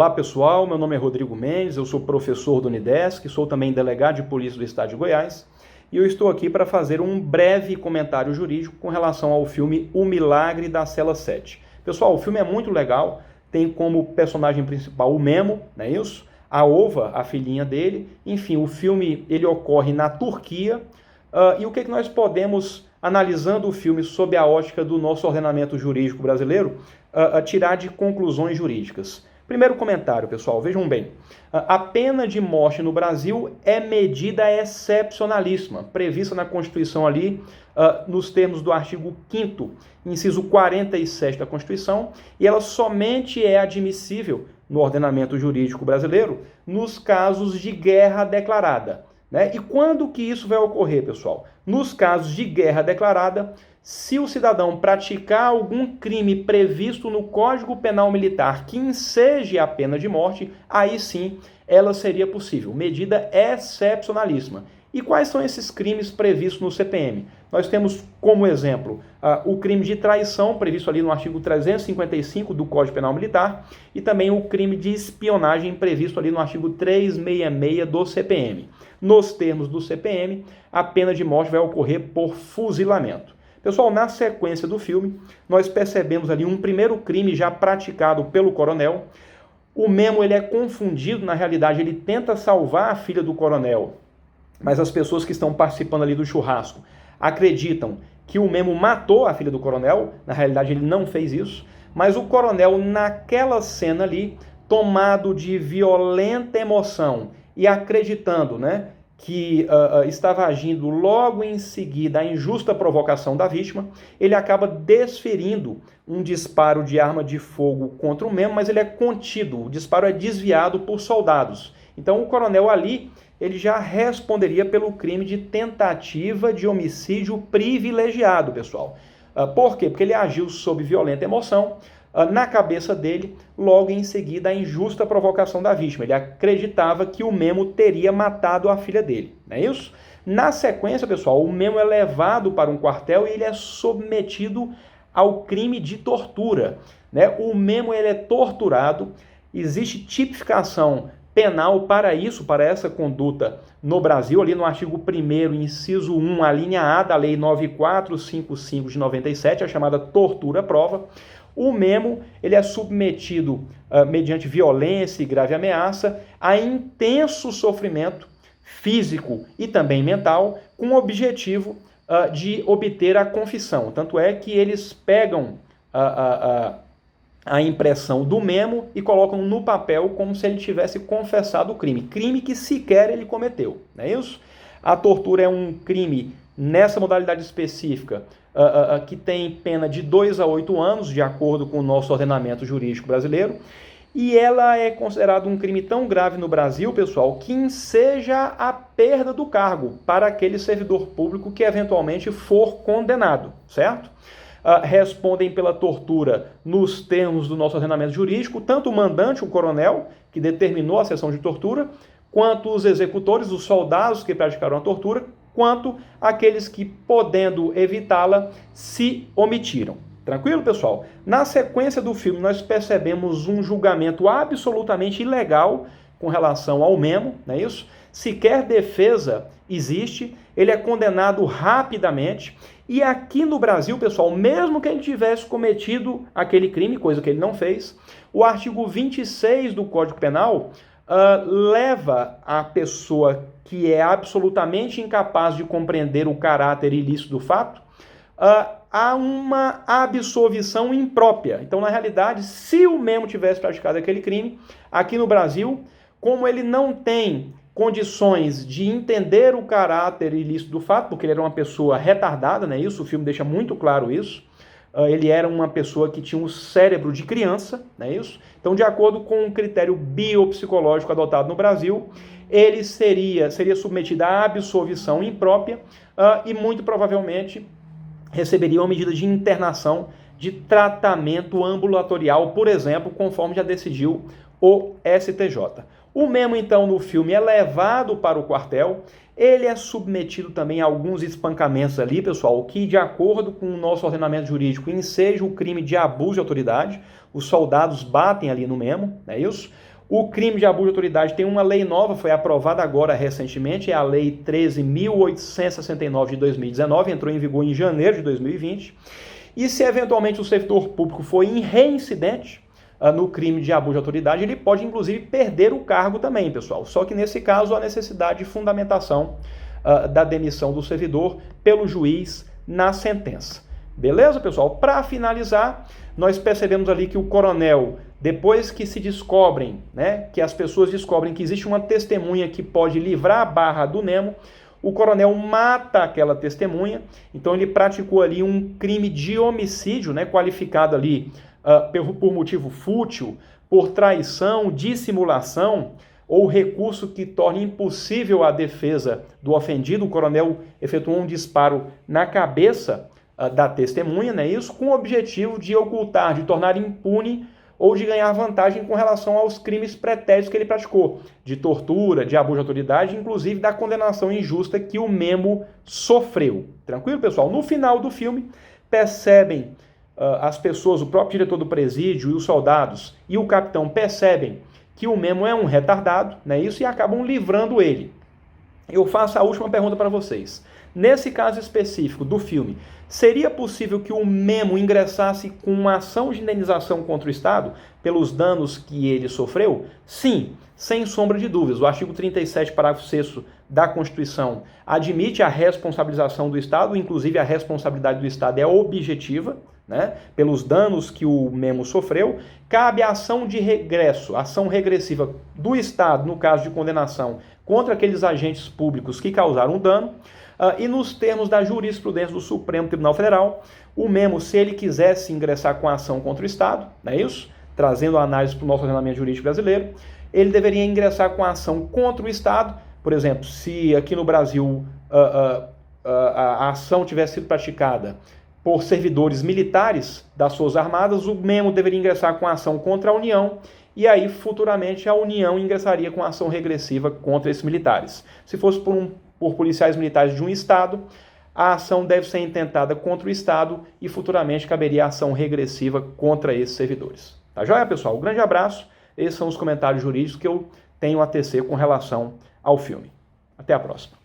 Olá pessoal, meu nome é Rodrigo Mendes, eu sou professor do Unidesc, sou também delegado de polícia do estado de Goiás e eu estou aqui para fazer um breve comentário jurídico com relação ao filme O Milagre da Cela 7. Pessoal, o filme é muito legal, tem como personagem principal o Memo, não é isso? A Ova, a filhinha dele, enfim, o filme ele ocorre na Turquia e o que nós podemos, analisando o filme sob a ótica do nosso ordenamento jurídico brasileiro, tirar de conclusões jurídicas. Primeiro comentário, pessoal, vejam bem. A pena de morte no Brasil é medida excepcionalíssima, prevista na Constituição ali, nos termos do artigo 5º, inciso 47 da Constituição, e ela somente é admissível no ordenamento jurídico brasileiro nos casos de guerra declarada, né? E quando que isso vai ocorrer, pessoal? Nos casos de guerra declarada, se o cidadão praticar algum crime previsto no Código Penal Militar que enseje a pena de morte, aí sim ela seria possível. Medida excepcionalíssima. E quais são esses crimes previstos no CPM? Nós temos como exemplo o crime de traição, previsto ali no artigo 355 do Código Penal Militar, e também o crime de espionagem, previsto ali no artigo 366 do CPM. Nos termos do CPM, a pena de morte vai ocorrer por fuzilamento. Pessoal, na sequência do filme, nós percebemos ali um primeiro crime já praticado pelo coronel. O Memo ele é confundido, na realidade ele tenta salvar a filha do coronel, mas as pessoas que estão participando ali do churrasco acreditam que o Memo matou a filha do coronel. Na realidade ele não fez isso, mas o coronel naquela cena ali, tomado de violenta emoção e acreditando, né, que estava agindo logo em seguida à injusta provocação da vítima, ele acaba desferindo um disparo de arma de fogo contra o Memo, mas ele é contido, o disparo é desviado por soldados. Então o coronel ali, ele já responderia pelo crime de tentativa de homicídio privilegiado, pessoal. Por quê? Porque ele agiu sob violenta emoção, na cabeça dele, logo em seguida, a injusta provocação da vítima. Ele acreditava que o Memo teria matado a filha dele, não é isso? Na sequência, pessoal, o Memo é levado para um quartel e ele é submetido ao crime de tortura, né? O Memo ele é torturado, existe tipificação penal para isso, para essa conduta no Brasil, ali no artigo 1º, inciso 1, a linha A da Lei 9455 de 97, a chamada tortura-prova. O Memo ele é submetido, mediante violência e grave ameaça, a intenso sofrimento físico e também mental, com o objetivo de obter a confissão. Tanto é que eles pegam a impressão do Memo e colocam no papel como se ele tivesse confessado o crime. Crime que sequer ele cometeu, não é isso? A tortura é um crime, nessa modalidade específica, que tem pena de 2 a 8 anos, de acordo com o nosso ordenamento jurídico brasileiro, e ela é considerada um crime tão grave no Brasil, pessoal, que enseja a perda do cargo para aquele servidor público que eventualmente for condenado, certo? Respondem pela tortura nos termos do nosso ordenamento jurídico, tanto o mandante, o coronel, que determinou a sessão de tortura, quanto os executores, os soldados que praticaram a tortura, quanto aqueles que, podendo evitá-la, se omitiram. Tranquilo, pessoal? Na sequência do filme, nós percebemos um julgamento absolutamente ilegal com relação ao Memo, não é isso? Sequer defesa existe, ele é condenado rapidamente, e aqui no Brasil, pessoal, mesmo que ele tivesse cometido aquele crime, coisa que ele não fez, o artigo 26 do Código Penal leva a pessoa que é absolutamente incapaz de compreender o caráter ilícito do fato a uma absolvição imprópria. Então, na realidade, se o Memo tivesse praticado aquele crime, aqui no Brasil, como ele não tem condições de entender o caráter ilícito do fato, porque ele era uma pessoa retardada, né? Isso, o filme deixa muito claro isso. Ele era uma pessoa que tinha um cérebro de criança, não é isso? Então, de acordo com um critério biopsicológico adotado no Brasil, ele seria submetido à absolvição imprópria e muito provavelmente receberia uma medida de internação, de tratamento ambulatorial, por exemplo, conforme já decidiu o STJ. O Memo, então, no filme é levado para o quartel, ele é submetido também a alguns espancamentos ali, pessoal, que, de acordo com o nosso ordenamento jurídico, enseja o crime de abuso de autoridade. Os soldados batem ali no Memo, não é isso? O crime de abuso de autoridade tem uma lei nova, foi aprovada agora recentemente, é a Lei 13.869 de 2019, entrou em vigor em janeiro de 2020. E se eventualmente o servidor público for reincidente no crime de abuso de autoridade, ele pode inclusive perder o cargo também, pessoal. Só que nesse caso, a necessidade de fundamentação da demissão do servidor pelo juiz na sentença. Beleza, pessoal? Para finalizar, nós percebemos ali que o coronel, depois que se descobrem, né, que as pessoas descobrem que existe uma testemunha que pode livrar a barra do Nemo, o coronel mata aquela testemunha. Então ele praticou ali um crime de homicídio, né, qualificado ali por motivo fútil, por traição, dissimulação ou recurso que torne impossível a defesa do ofendido. O coronel efetuou um disparo na cabeça da testemunha, né, isso com o objetivo de ocultar, de tornar impune ou de ganhar vantagem com relação aos crimes pretéritos que ele praticou, de tortura, de abuso de autoridade, inclusive da condenação injusta que o Memo sofreu. Tranquilo, pessoal? No final do filme, percebem as pessoas, o próprio diretor do presídio e os soldados e o capitão percebem que o Memo é um retardado, né, isso, e acabam livrando ele. Eu faço a última pergunta para vocês. Nesse caso específico do filme, seria possível que o Memo ingressasse com uma ação de indenização contra o Estado pelos danos que ele sofreu? Sim, sem sombra de dúvidas. O artigo 37, parágrafo 6º da Constituição admite a responsabilização do Estado, inclusive a responsabilidade do Estado é objetiva, né, pelos danos que o Memo sofreu. Cabe a ação de regresso, ação regressiva do Estado, no caso de condenação, contra aqueles agentes públicos que causaram dano. E nos termos da jurisprudência do Supremo Tribunal Federal, o Memo, se ele quisesse ingressar com a ação contra o Estado, não é isso? Trazendo a análise para o nosso ordenamento jurídico brasileiro, ele deveria ingressar com a ação contra o Estado. Por exemplo, se aqui no Brasil a ação tivesse sido praticada por servidores militares das Forças Armadas, o Memo deveria ingressar com a ação contra a União, e aí futuramente a União ingressaria com a ação regressiva contra esses militares. Se fosse por policiais militares de um Estado, a ação deve ser intentada contra o Estado e futuramente caberia a ação regressiva contra esses servidores. Tá joia, pessoal? Um grande abraço. Esses são os comentários jurídicos que eu tenho a tecer com relação ao filme. Até a próxima.